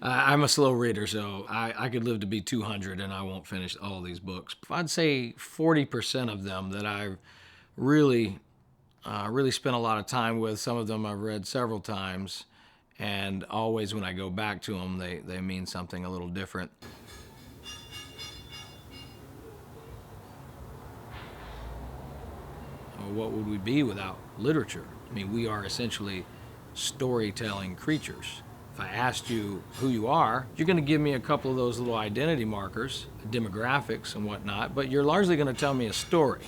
I'm a slow reader, so I could live to be 200 and I won't finish all these books. I'd say 40% of them that I really, really spent a lot of time with. Some of them I've read several times, and always when I go back to them, they mean something a little different. What would we be without literature? I mean, we are essentially storytelling creatures. If I asked you who you are, you're going to give me a couple of those little identity markers, demographics and whatnot, but you're largely going to tell me a story.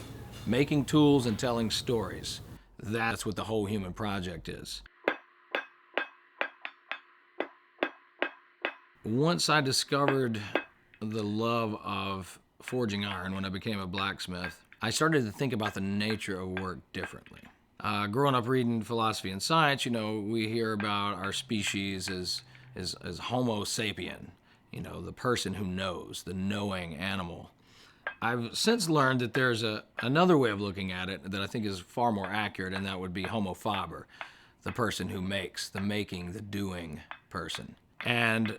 Making tools and telling stories. That's what the whole human project is. Once I discovered the love of forging iron when I became a blacksmith, I started to think about the nature of work differently. Growing up reading philosophy and science, we hear about our species as Homo sapien, the person who knows, the knowing animal. I've since learned that there's another way of looking at it that I think is far more accurate, and that would be Homo faber, the person who makes, the making, the doing person. And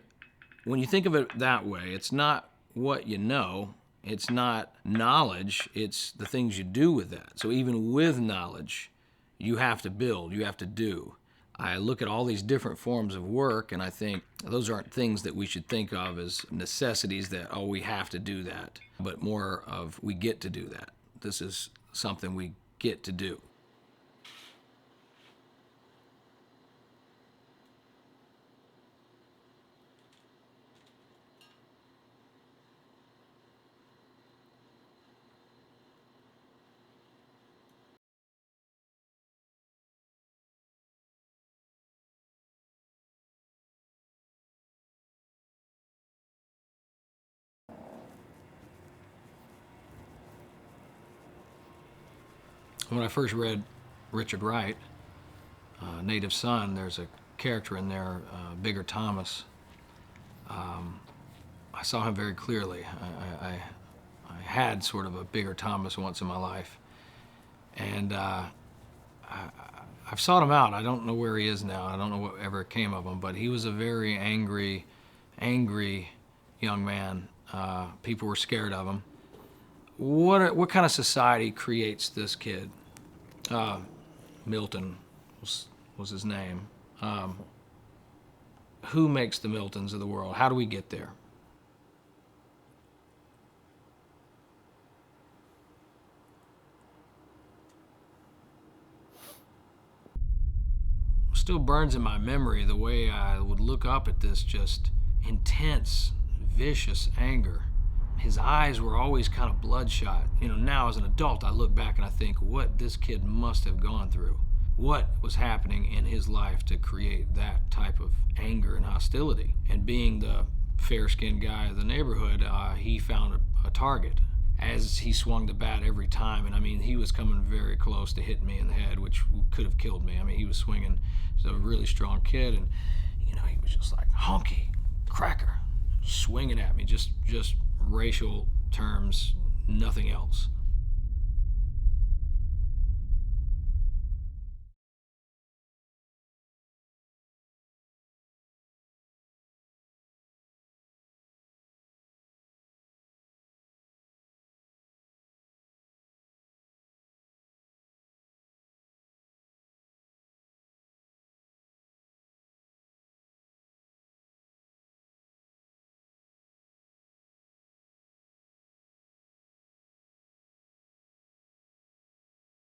when you think of it that way, it's not what you know, it's not knowledge, it's the things you do with that. So even with knowledge, you have to build, you have to do. I look at all these different forms of work and I think those aren't things that we should think of as necessities that, oh, we have to do that, but more of we get to do that. This is something we get to do. When I first read Richard Wright, Native Son, there's a character in there, Bigger Thomas. I saw him very clearly. I had sort of a Bigger Thomas once in my life. And I've sought him out. I don't know where he is now. I don't know what ever came of him, but he was a very angry young man. People were scared of him. What kind of society creates this kid? Milton was his name. Who makes the Miltons of the world? How do we get there? Still burns in my memory the way I would look up at this just intense, vicious anger. His eyes were always kind of bloodshot. Now as an adult, I look back and I think what this kid must have gone through. What was happening in his life to create that type of anger and hostility? And being the fair-skinned guy of the neighborhood, he found a target as he swung the bat every time. And I mean, he was coming very close to hitting me in the head, which could have killed me. I mean, he was swinging. He was a really strong kid, and he was just like honky, cracker, swinging at me, just racial terms, nothing else.